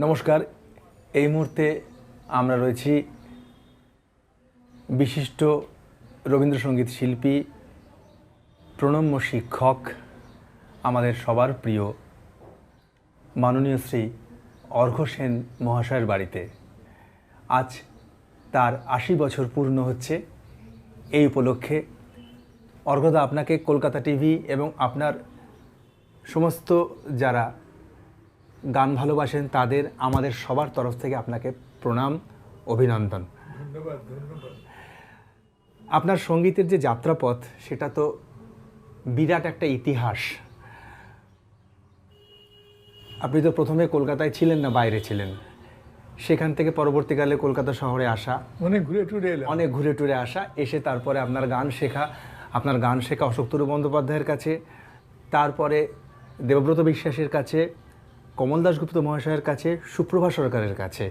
নমস্কার। এই মুহূর্তে আমরা রয়েছি বিশিষ্ট রবীন্দ্রসঙ্গীত শিল্পী, প্রণম্য শিক্ষক, আমাদের সবার প্রিয় মাননীয় শ্রী অর্ঘ্য সেন মহাশয়ের বাড়িতে। আজ তার ৮০ বছর পূর্ণ হচ্ছে। এই উপলক্ষে অর্ঘ্যদা, আপনাকে কলকাতা টিভি এবং আপনার সমস্ত যারা গান ভালোবাসেন তাদের আমাদের সবার তরফ থেকে আপনাকে প্রণাম, অভিনন্দন। ধন্যবাদ ধন্যবাদ। আপনার সঙ্গীতের যে যাত্রাপথ সেটা তো বিরাট একটা ইতিহাস। আপনি তো প্রথমে কলকাতায় ছিলেন না, বাইরে ছিলেন, সেখান থেকে পরবর্তীকালে কলকাতা শহরে আসা, অনেক ঘুরে টুরে আসা, এসে তারপরে আপনার গান শেখা অশোকতরু বন্দ্যোপাধ্যায়ের কাছে, তারপরে দেবব্রত বিশ্বাসের কাছে, কমল দাশগুপ্ত মহাশয়ের কাছে, সুপ্রভা সরকারের কাছে।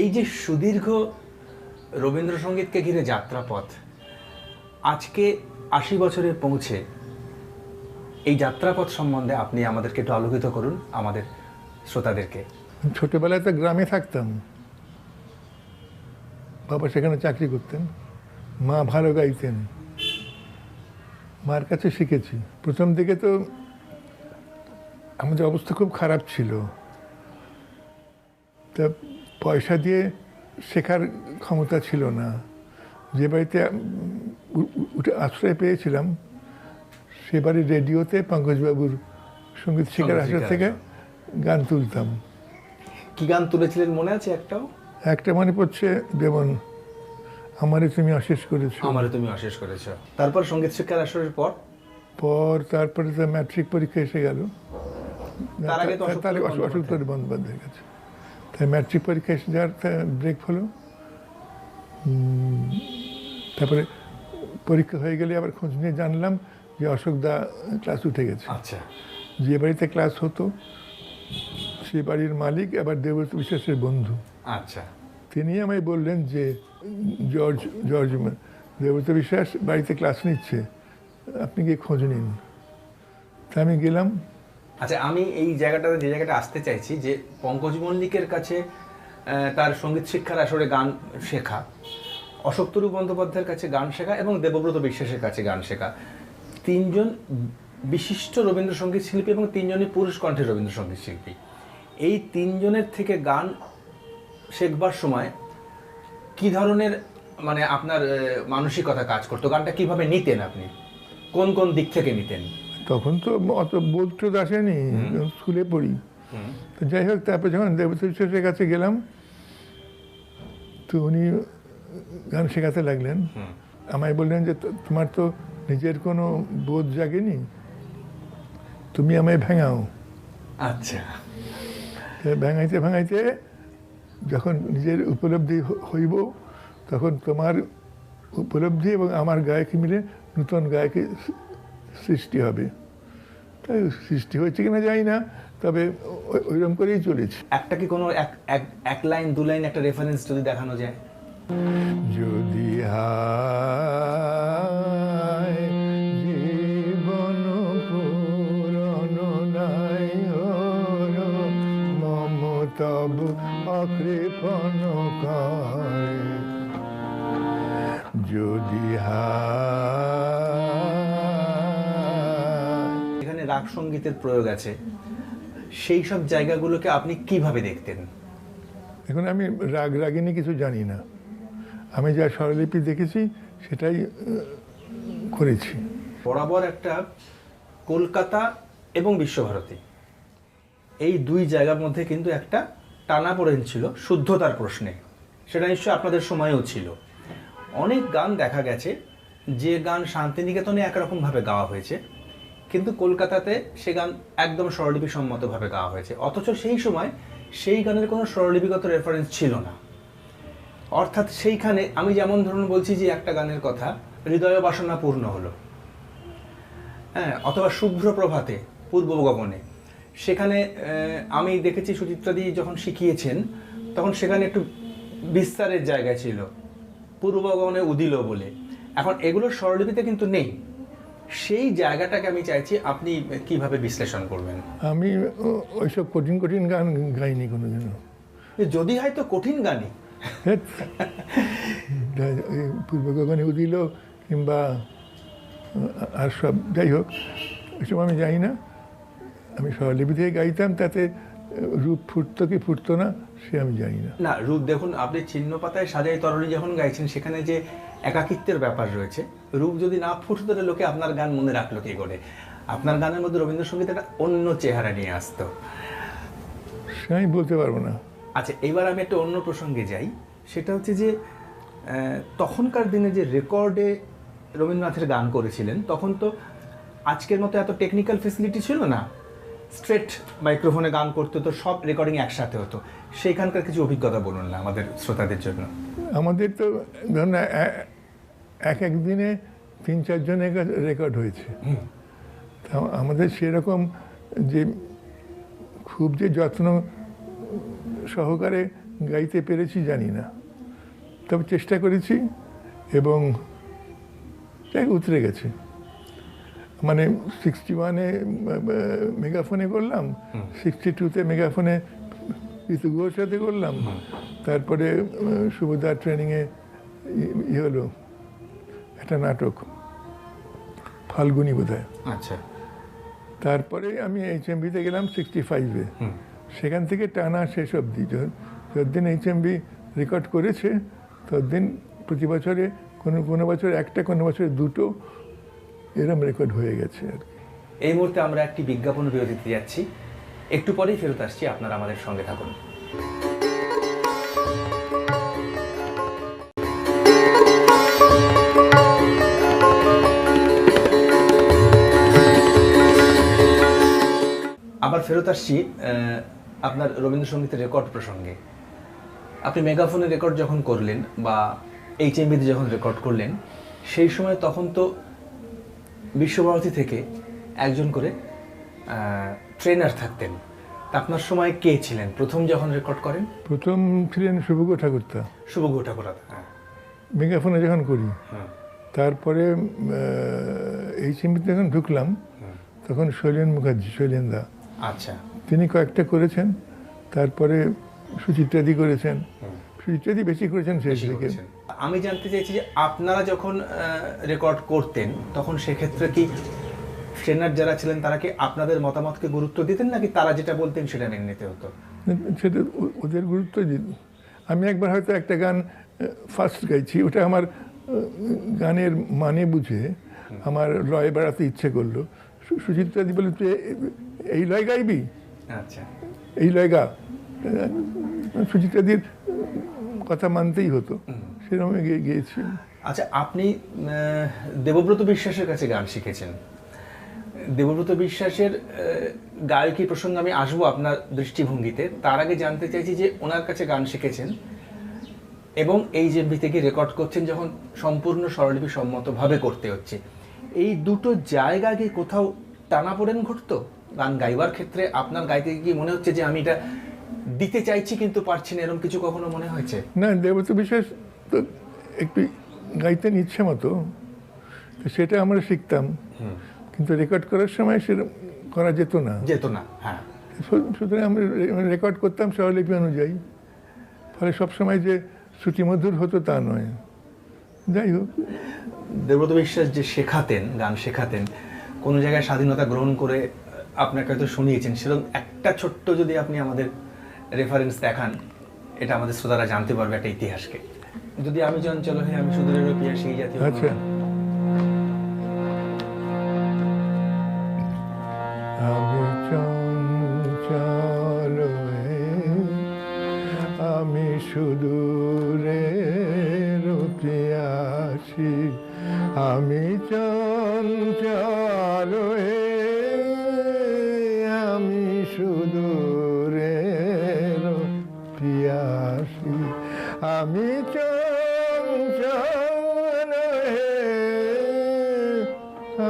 এই যে সুদীর্ঘ রবীন্দ্রসঙ্গীতকে ঘিরে যাত্রাপথ, আজকে ৮০ বছরে পৌঁছে এই যাত্রাপথ সম্বন্ধে আপনি আমাদেরকে একটু আলোকিত করুন, আমাদের শ্রোতাদেরকে। ছোটবেলায় তো গ্রামে থাকতাম, বাবা সেখানে চাকরি করতেন, মা ভালো গাইতেন, মার কাছে শিখেছি। প্রথম দিকে তো আমাদের অবস্থা খুব খারাপ ছিল, তা পয়সা দিয়ে শেখার ক্ষমতা ছিল না। যে বাড়িতে উঠে আশ্রয় পেয়েছিলাম সে বাড়ির রেডিওতে পঙ্কজবাবুর সঙ্গীত শেখার আসর থেকে গান তুলতাম। কি গান তুলেছিলেন মনে আছে? একটা মনে পড়ছে, যেমন আমারে তুমি অশেষ করেছো। তারপর সঙ্গীত শিক্ষার আসরের তারপরে তো ম্যাট্রিক পরীক্ষা এসে গেল, অশোকতরু বন্দ্যোপাধ্যায়ের কাছে। তাই ম্যাট্রিক পরীক্ষা এসে যাওয়ার ব্রেক হলো। তারপরে পরীক্ষা হয়ে গেলে আবার খোঁজ নিয়ে জানলাম যে অশোকদা ক্লাস উঠে গেছে। আচ্ছা। যে বাড়িতে ক্লাস হতো সেই বাড়ির মালিক আবার দেবব্রত বিশ্বাসের বন্ধু। আচ্ছা। তিনি আমায় বললেন যে জর্জ দেবব্রত বিশ্বাস বাড়িতে ক্লাস নিচ্ছে, আপনি গিয়ে খোঁজ নিন। তা আমি গেলাম। আচ্ছা, আমি এই যে জায়গাটা আসতে চাইছি, যে পঙ্কজ মল্লিকের কাছে তার সঙ্গীত শিক্ষার আসরে গান শেখা, অশোকতরু বন্দ্যোপাধ্যায়ের কাছে গান শেখা এবং দেবব্রত বিশ্বাসের কাছে গান শেখা, তিনজন বিশিষ্ট রবীন্দ্রসঙ্গীত শিল্পী এবং তিনজনই পুরুষ কণ্ঠের রবীন্দ্রসঙ্গীত শিল্পী। এই তিনজনের থেকে গান শেখবার সময় কি ধরনের আপনার মানসিকতা কাজ করতো? গানটা কিভাবে নিতেন আপনি? কোন কোন দিক থেকে নিতেন? তখন তো অত বোধ টোধ আসেনি, স্কুলে পড়ি। তো যাই হোক, তারপর যখন দেবব্রত বিশ্বাসের কাছে গেলাম তো উনি গান শেখাতে লাগলেন। আমায় বললেন যে তোমার তো নিজের কোনো বোধ জাগেনি, তুমি আমায় ভেঙাও। আচ্ছা। ভাঙাইতে যখন নিজের উপলব্ধি হইব তখন তোমার উপলব্ধি এবং আমার গায়কি মিলে নূতন গায়কি সৃষ্টি হবে। তাই সৃষ্টি হয়েছে কিনা জানি না, তবে ওইরকম করেই চলেছে। একটা কি কোনো এক লাইন দু লাইন একটা রেফারেন্স যদি দেখানো যায়? যদি হায় জীবন পুরন নাই মম তব অকৃপণ কায়, যদি এখানে রাগ সঙ্গীতের প্রয়োগ আছে, সেই সব জায়গাগুলোকে আপনি কিভাবে দেখতেন? এখন আমি রাগিনী কিছু জানি না, আমি যা স্বরলিপি দেখেছি সেটাই করেছি। বরাবর একটা কলকাতা এবং বিশ্বভারতী, এই দুই জায়গার মধ্যে কিন্তু একটা টানাপোড়েন ছিল শুদ্ধতার প্রশ্নে। সেটা নিশ্চয়ই আপনাদের সময়েও ছিল। অনেক গান দেখা গেছে যে গান শান্তিনিকেতনে একরকমভাবে গাওয়া হয়েছে, কিন্তু কলকাতাতে সে গান একদম স্বরলিপি সম্মতভাবে গাওয়া হয়েছে, অথচ সেই সময় সেই গানের কোনো স্বরলিপিগত রেফারেন্স ছিল না। অর্থাৎ সেইখানে আমি যেমন ধরুন বলছি যে একটা গানের কথা, হৃদয় বাসনা পূর্ণ হলো, হ্যাঁ, অথবা শুভ্র প্রভাতে পূর্ব গগনে, সেখানে আমি দেখেছি সুচিত্রাদি যখন শিখিয়েছেন তখন সেখানে একটু বিস্তারের জায়গা ছিল, পূর্ব গগনে উদিল বলে। এখন এগুলোর স্বরলিপিতে কিন্তু নেই। সেই জায়গাটাকে আমি চাইছি আপনি কিভাবে বিশ্লেষণ করবেন? আমি ওইসব কঠিন গান গাইনি কোনোদিনও। যে যদি হয়তো কঠিন গানই। ধ্যাৎ, এই পূর্ব গগনে উদিল কিংবা আর সব, যাই হোক এসব আমি জানি না। আমি স্বরলিপি থেকে গাইতাম, তাতে রূপ ফুটতো কি ফুটতো না সে আমি জানি না। না, রূপ দেখুন, আপনি চিহ্ন পাতায় সাজাই তরণী যখন গাইছেন সেখানে যে একাকিত্বের ব্যাপার রয়েছে, রূপ যদি না ফুটতো তাহলে লোকে আপনার গান মনে রাখলো কি করে? আপনার গানের মধ্যে রবীন্দ্রসঙ্গীত একটা অন্য চেহারা নিয়ে আসতো। সে আমি বলতে পারবো না। আচ্ছা, এবার আমি একটা অন্য প্রসঙ্গে যাই। সেটা হচ্ছে যে তখনকার দিনে যে রেকর্ডে রবীন্দ্রনাথের গান করেছিলেন, তখন তো আজকের মতো এত টেকনিক্যাল ফেসিলিটি ছিল না। স্ট্রেট মাইক্রোফোনে গান করতে তো সব রেকর্ডিং একসাথে হতো। সেইখানকার কিছু অভিজ্ঞতা বলুন না আমাদের শ্রোতাদের জন্য। আমাদের তো ধরুন এক এক দিনে 3-4 জনের রেকর্ড হয়েছে। তা আমাদের সেরকম যে খুব যে যত্ন সহকারে গাইতে পেরেছি জানি না, তবে চেষ্টা করেছি এবং তাই উতরে গেছে। মানে 61-এ মেগাফোনে করলাম, 62-তে মেগাফোনে ঋতু গুহর সাথে করলাম, তারপরে সুভদ্রার ট্রেনিংয়ে হলো একটা নাটক ফাল্গুনি বোধহয়। আচ্ছা, তারপরে আমি HMV-তে গেলাম 65-এ। সেখান থেকে টানা শেষ অবধি যতদিন HMV রেকর্ড করেছে ততদিন প্রতি বছরে কোনো বছর একটা, কোনো বছরে দুটো এরম রেকর্ড হয়ে গেছে আর কি। এই মুহূর্তে আমরা একটি বিজ্ঞাপন বিরতিতে যাচ্ছি, একটু পরেই ফেরত আসছি, আপনারা আমাদের সঙ্গে থাকুন। আবার ফেরত আসছি আপনার রবীন্দ্রসঙ্গীতের রেকর্ড প্রসঙ্গে। আপনি মেগাফোনের রেকর্ড যখন করলেন বা HMV-তে যখন রেকর্ড করলেন, সেই সময় তখন তো বিশ্বভারতী থেকে একজন করে ট্রেনার থাকতেন। তা আপনার সময় কে ছিলেন প্রথম যখন রেকর্ড করেন? প্রথম ছিলেন শুভজ্ঞ ঠাকুরতা, শুভজ্ঞ ঠাকুরতা। হ্যাঁ, মেগাফোনে যখন করি। তারপরে HMV-তে যখন ঢুকলাম তখন শৈলেন মুখার্জি, শৈলেনদা, আচ্ছা, তিনি কয়েকটা করেছেন। তারপরে সুচিত্রাদি করেছেন, সুচিত্রাদি বেশি করেছেন শেষ দিকে। আমি জানতে চাইছি যে আপনারা যখন রেকর্ড করতেন তখন সেক্ষেত্রে কি ট্রেনার যারা ছিলেন তারা কি আপনাদের মতামতকে গুরুত্ব দিতেন, নাকি তারা যেটা বলতেন সেটা মেনে নিতে হতো? সেটা ওদের গুরুত্ব দিত। আমি একবার হয়তো একটা গান ফার্স্ট গাইছি, ওটা আমার গানের মানে বুঝে আমার লয় বাড়াতে ইচ্ছে করলো। সুচিত্রাদি বলে, তুই এই লয় গাইবি, আচ্ছা, এই লয় গা। সুচিত্রাদির কথা মানতেই হতো, সেরকম গিয়েছি। আচ্ছা, আপনি দেবব্রত বিশ্বাসের কাছে গান শিখেছেন। দেবব্রত বিশ্বাসের গায়কী প্রসঙ্গে আমি আসবো আপনার দৃষ্টিভঙ্গিতে। তার আগে জানতে চাইছি যে ওনার কাছে গান শিখেছেন এবং HMV থেকে রেকর্ড করছেন যখন সম্পূর্ণ স্বরলিপি সম্মতভাবে করতে হচ্ছে, এই দুটো জায়গা কি কোথাও টানাপোড়েন ঘটতো গান গাইবার ক্ষেত্রে? আপনার গাইতে কি মনে হচ্ছে যে আমি এটা দিতে চাইছি কিন্তু পারছি না, এরকম কিছু কখনো মনে হয়েছে? না, দেবব্রত বিশ্বাস তো একটু গাইতেন ইচ্ছে মতো, তো সেটা আমরা শিখতাম, কিন্তু রেকর্ড করার সময় সেটা করা যেত না। হ্যাঁ, সুতরাং আমরা রেকর্ড করতাম স্বরলিপি অনুযায়ী, ফলে সবসময় যে শ্রুতিমধুর হতো তা নয়। যাই হোক, দেবব্রত বিশ্বাস যে শেখাতেন, গান শেখাতেন, কোনো জায়গায় স্বাধীনতা গ্রহণ করে আপনাকে হয়তো শুনিয়েছেন, সেরকম একটা ছোট্ট যদি আপনি আমাদের রেফারেন্স দেখান, এটা আমাদের শ্রোতারা জানতে পারবে একটা ইতিহাসকে। যদি আমি চঞ্চল হই, আমি সুদূরের পিয়াসী, এই জাতীয়। আচ্ছা, আমি চঞ্চল আমি সুদূরের পিয়াসী, আমি চঞ্চল আমি সুদূরের পিয়াসী, আমি চঞ্চল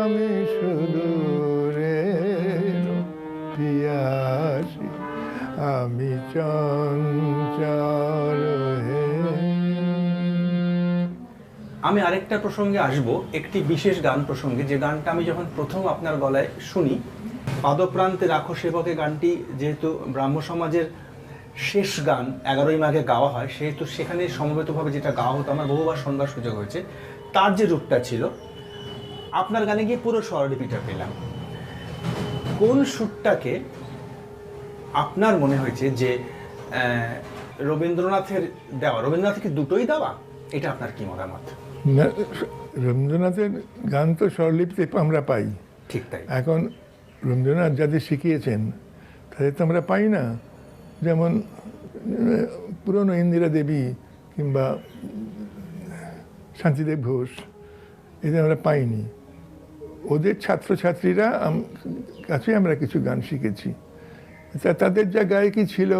আমি সুদূরের পিয়াসী, আমি চঞ্চল। আমি আরেকটা প্রসঙ্গে আসব, একটি বিশেষ গান প্রসঙ্গে, যে গানটা আমি যখন প্রথম আপনার গলায় শুনি, পাদপ্রান্তে রাখো সেবকে, গানটি যেহেতু ব্রাহ্ম সমাজের শেষ গান 11ই মাঘে গাওয়া হয়, সেহেতু সেখানে সমবেতভাবে যেটা গাওয়া হতো, আমার বহুবার শোনবার সুযোগ হয়েছে, তার যে রূপটা ছিল, আপনার গানে গিয়ে পুরো স্বরলিপিটা পেলাম। কোন সুরটাকে আপনার মনে হয়েছে যে রবীন্দ্রনাথের দেওয়া, রবীন্দ্রনাথের কি দুটোই দেওয়া, এটা আপনার কি মতামত? না, রবীন্দ্রনাথের গান তো স্বরলিপিতে আমরা পাই, ঠিক তাই। এখন রবীন্দ্রনাথ যাদের শিখিয়েছেন তাদের তো আমরা পাই না। যেমন পুরনো ইন্দিরা দেবী কিংবা শান্তিদেব ঘোষ, এদের আমরা পাইনি। ওদের ছাত্রছাত্রীরা কাছে আমরা কিছু গান শিখেছি। তাদের যা গায়কি ছিল,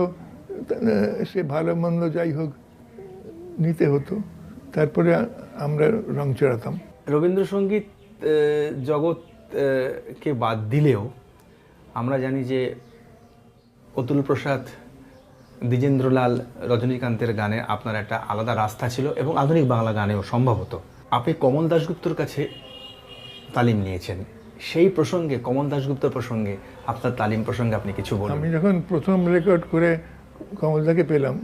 সে ভালো মন্দ যাই হোক নিতে হতো, তারপরে আমরা রং চড়াতাম। রবীন্দ্রসঙ্গীত জগৎকে বাদ দিলেও আমরা জানি যে অতুল প্রসাদ, দ্বিজেন্দ্রলাল, রজনীকান্তের গানে আপনার একটা আলাদা রাস্তা ছিল, এবং আধুনিক বাংলা গানেও সম্ভবত। আপনি কমল দাশগুপ্তর কাছে তালিম নিয়েছেন, সেই প্রসঙ্গে, কমল দাশগুপ্তর প্রসঙ্গে, আপনার তালিম প্রসঙ্গে আপনি কিছু বলুন। আমি যখন প্রথম রেকর্ড করে কমলদাকে পেলাম,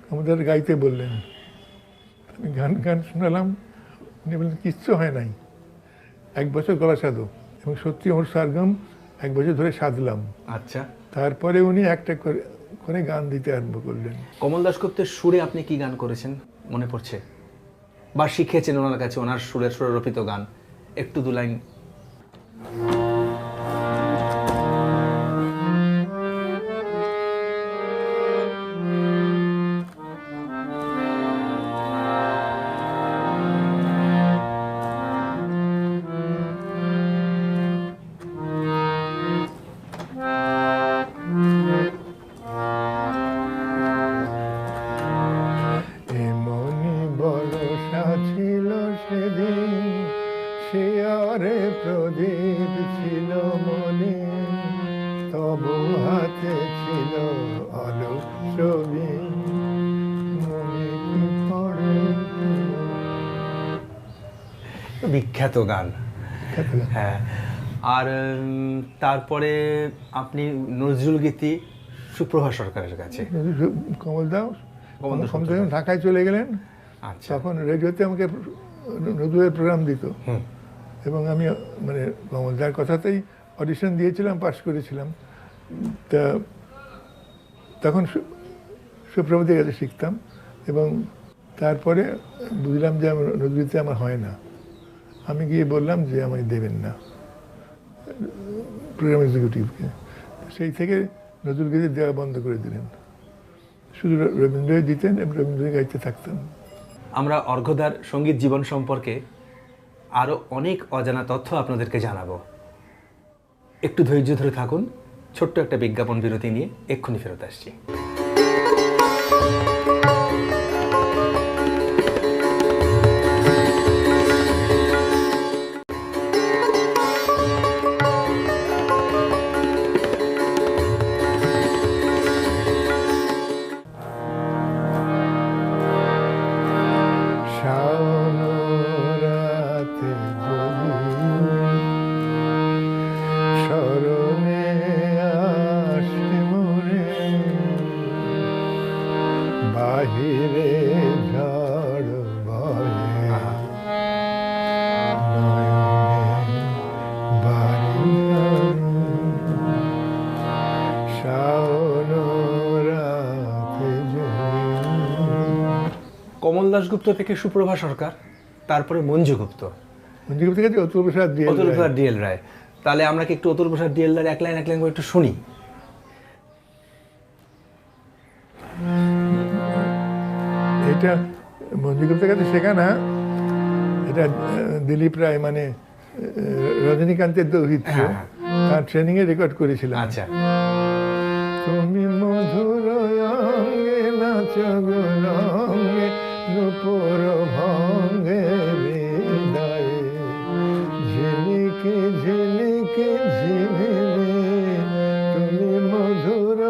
কমলদার গাইতে বললেন, আমি গান শোনালাম, উনি বললেন কিচ্ছু হয় নাই, 1 বছর গলা সাধো। এবং সত্যি ওর সারগম 1 বছর ধরে সাধলাম। আচ্ছা, তারপরে উনি একটা করে গান দিতে আরম্ভ করলেন। কমল দাশগুপ্তের সুরে আপনি কি গান করেছেন মনে পড়ছে, বা শিখেছেন ওনার কাছে, ওনার সুরের সুররোপিত গান একটু 2 লাইন? এমনি বরষা ছিল সেদিন, সে আরে প্রদীপ ছিল মনে, তবু হাতে ছিল আলো ছবি, মনে কি পড়ে। বিখ্যাত গান। হ্যাঁ, আর তারপরে আপনি নজরুল গীতি সুপ্রভা সরকারের কাছে। কমলদাও কমল দাস যখন ঢাকায় চলে গেলেন, আচ্ছা, তখন রেডিওতে আমাকে নজরুলের প্রোগ্রাম দিত, হুম, এবং আমি মানে কমলদার কথাতেই অডিশন দিয়েছিলাম, পাস করেছিলাম। তা তখন সুপ্রভাতের কাছে শিখতাম, এবং তারপরে বুঝলাম যে নজরুলিতে আমার হয় না। আমি গিয়ে বললাম যে আমায় দেবেন না প্রোগ্রাম এক্সিকিউটিভকে। সেই থেকে নজরুল গীতি দেওয়া বন্ধ করে দিলেন, শুধু রবীন্দ্রই দিতেন এবং রবীন্দ্রই গাইতে থাকতাম। আমরা অর্ঘ্যদার সঙ্গীত জীবন সম্পর্কে আরও অনেক অজানা তথ্য আপনাদেরকে জানাবো। একটু ধৈর্য ধরে থাকুন, ছোট্ট একটা বিজ্ঞাপন বিরতি নিয়ে এক্ষুনি ফেরত আসছি। শাওন রাতে যদি স্মরণে আসে মোরে, বাহিরে ঝড় বয়ে, নয়নে বাড়ি শাওন রাতে যদি। কমল দাশগুপ্ত থেকে সুপ্রভা সরকার, তারপরে মঞ্জু গুপ্ত, মঞ্জুগুপ্ত থেকে অতুল প্রসাদ দিয়ে অতুল প্রসাদ ডিএল রায়। তাহলে আমরা কি একটু অতুল প্রসাদ ডিএল রায় এক লাইন করে একটু শুনি? এটা মঞ্জুগুপ্তের কাছে শেখা না, এটা দিলীপ রায় মানে রজনীকান্তের দৌহিত্র, হ্যাঁ। তার ট্রেনিং এ রেকর্ড করেছিলাম। আচ্ছা, তুমি মধুর অঙ্গে নাচো গো রঙ্গে, নূপুর ভঙ্গে হৃদয়ে, ঝিলিকে ঝিলিকে ঝিলিলে, তুমি মধুর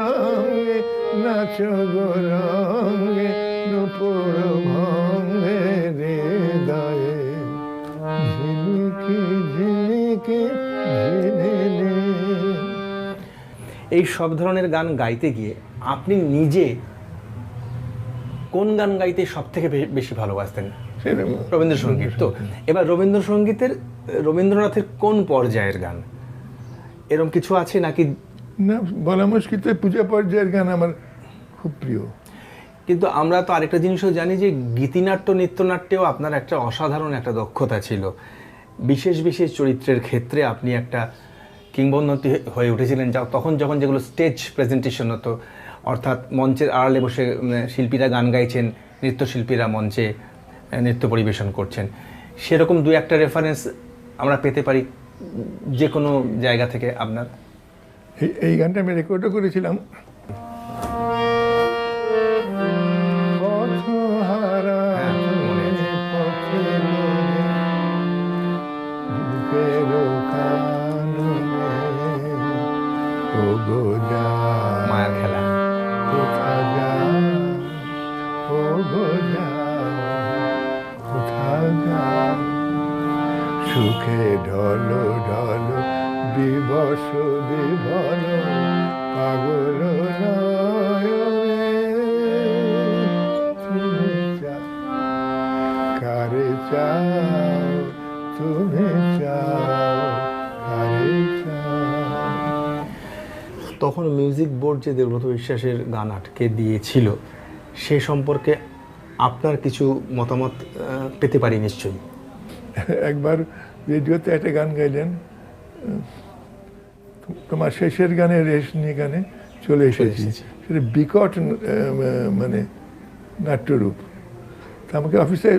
অঙ্গে নাচো গো রঙ্গে, নূপুর ভঙ্গে হৃদয়ে, ঝিলিকে ঝিলিকে ঝিলিলে। এই সব ধরনের গান গাইতে গিয়ে আপনি নিজে কোন গান গাইতে সব থেকে বেশি ভালোবাসতেন? সেটা রবীন্দ্রসঙ্গীত। তো এবার রবীন্দ্রনাথের কোন পর্যায়ের গান এরকম কিছু আছে নাকি? না, বলা মুশকিল, তো পূজা পর্যায়ের গান আমার খুব প্রিয়। কিন্তু আমরা তো আরেকটা জিনিসও জানি যে গীতিনাট্য নৃত্যনাট্যেও আপনার একটা অসাধারণ একটা দক্ষতা ছিল। বিশেষ বিশেষ চরিত্রের ক্ষেত্রে আপনি একটা কিংবদন্তি হয়ে উঠেছিলেন, তখন যখন যেগুলো স্টেজ প্রেজেন্টেশন হতো, অর্থাৎ মঞ্চের আড়ালে বসে শিল্পীরা গান গাইছেন, নৃত্যশিল্পীরা মঞ্চে নৃত্য পরিবেশন করছেন, সেরকম দু একটা রেফারেন্স আমরা পেতে পারি যে কোনো জায়গা থেকে আপনার? এই গানটা আমি রেকর্ডও করেছিলাম। মায়ের খেলা। সুখে ঢলো ঢলো বিবশ বিভল পাগল কারে চাও তুমি চাও কারে চাও। তখন মিউজিক বোর্ড যে দেবব্রত বিশ্বাসের গান আটকে দিয়েছিল সে সম্পর্কে আপনার কিছু মতামত পেতে পারি নিশ্চয়ই? একবার রেডিওতে একটা গান গাইলেন, তোমার শেষের গানে রেশ নিয়ে গানে চলে এসেছি, সেটা বিকট মানে নাট্যরূপ। তা আমাকে অফিসে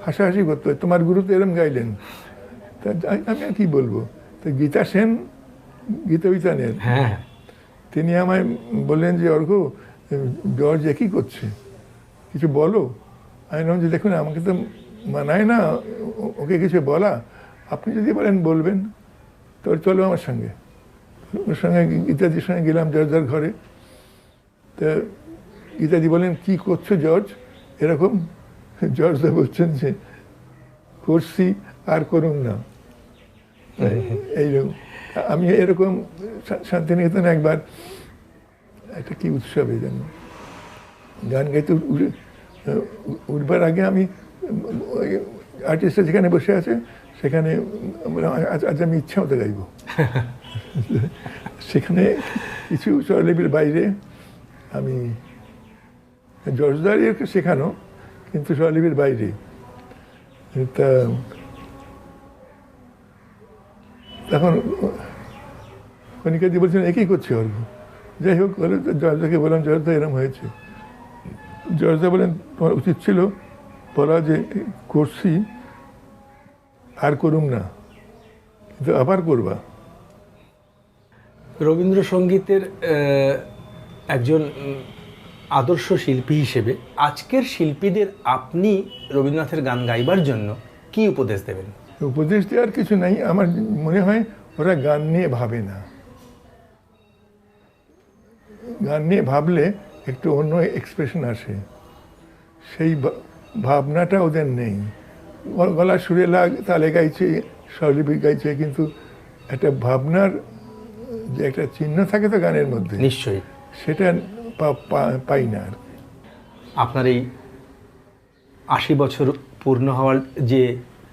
হাসাহাসি করতো, তোমার গুরু তো এরম গাইলেন। তা আমি আর কি বলবো। তো গীতা সেন, গীতবিতানের, হ্যাঁ, তিনি আমায় বললেন যে অর্ঘ্য, জর্জ একই করছে, কিছু বলো। আমি বললাম যে দেখুন, আমাকে তো মানায় না ওকে কিছু বলা, আপনি যদি বলেন বলবেন তো চলো আমার সঙ্গে। ওর সঙ্গে গীতাদির সঙ্গে গেলাম জর্জার ঘরে। তা গীতাদি বলেন, কি করছো জর্জ এরকম? জর্জদা বলছেন যে করছি আর করুন না। এইরকম আমি এরকম শান্তিনিকেতনে একবার একটা কি উৎসবে যেন গান গাইতে উঠবার আগে আমি আর্টিস্টরা যেখানে বসে আছে সেখানে আজ আমি ইচ্ছা মতো গাইব। সেখানে কিছু স্বরলিপির বাইরে আমি জর্জদারি শেখানো, কিন্তু স্বরলিপির বাইরে। তা তখন কণিকাদি বলছেন একই করছে অর্ঘ্য। যাই হোক, বলে জর্জাকে বললাম, জর্জদা এরম হয়েছে। জর্জদা বলেন, তোমার উচিত ছিল বলা যে করছি আর করুম না, কিন্তু আবার করবা। রবীন্দ্রসঙ্গীতের একজন আদর্শ শিল্পী হিসেবে আজকের শিল্পীদের আপনি রবীন্দ্রনাথের গান গাইবার জন্য কি উপদেশ দেবেন? উপদেশ দেওয়ার কিছু নাই, আমার মনে হয় ওরা গান নিয়ে ভাবে না। গান নিয়ে ভাবলে একটু অন্য এক্সপ্রেশন আসে, সেই ভাবনাটা ওদের নেই। গলা সুরে তালে গাইছে, স্বরলিপি গাইছে, কিন্তু একটা ভাবনার যে একটা চিহ্ন থাকে তো গানের মধ্যে, নিশ্চয়ই সেটা পাই না আর। আপনার এই 80 বছর পূর্ণ হওয়ার যে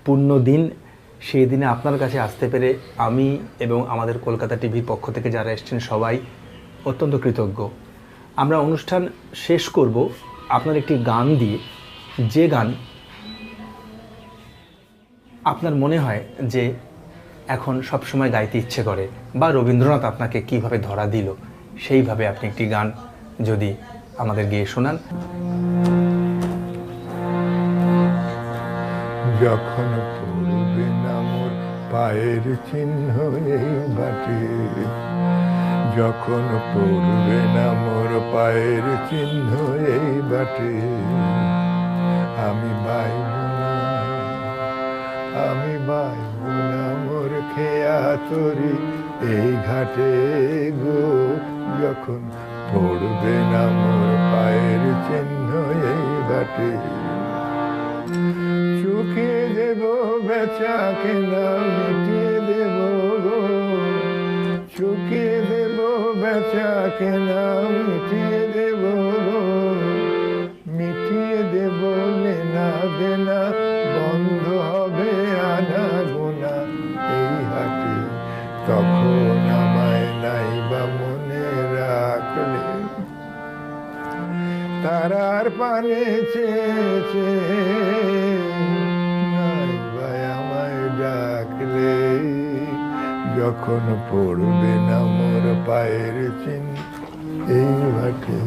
পূর্ণ দিন, সেই দিনে আপনার কাছে আসতে পেরে আমি এবং আমাদের কলকাতা টিভির পক্ষ থেকে যারা এসেছেন সবাই অত্যন্ত কৃতজ্ঞ। আমরা অনুষ্ঠান শেষ করব আপনার একটি গান দিয়ে, যে গান আপনার মনে হয় যে এখন সবসময় গাইতে ইচ্ছে করে, বা রবীন্দ্রনাথ আপনাকে কিভাবে ধরা দিল, সেইভাবে আপনি একটি গান যদি আমাদের গিয়ে শোনান। যখন পড়বে না মোর পায়ের চিহ্ন এই বাটে, যখন পড়বে না মোর পায়ের চিহ্ন এই বাটে, আমি বাইব না, আমি বাইব না মোর খেয়া তরি এই ঘাটে গো, যখন পড়বে না মোর পায়ের চিহ্ন এই বাটে। চুকে দেব বেচা কেনা মিটিয়ে দেব গো, চুকে দেব বেচা কেনা মিটিয়ে তোমার পানে চেয়েছে নাই ভাই আমায় ডাকলে যখন পড়বে না মোর পায়ের চিহ্ন এই ভাটে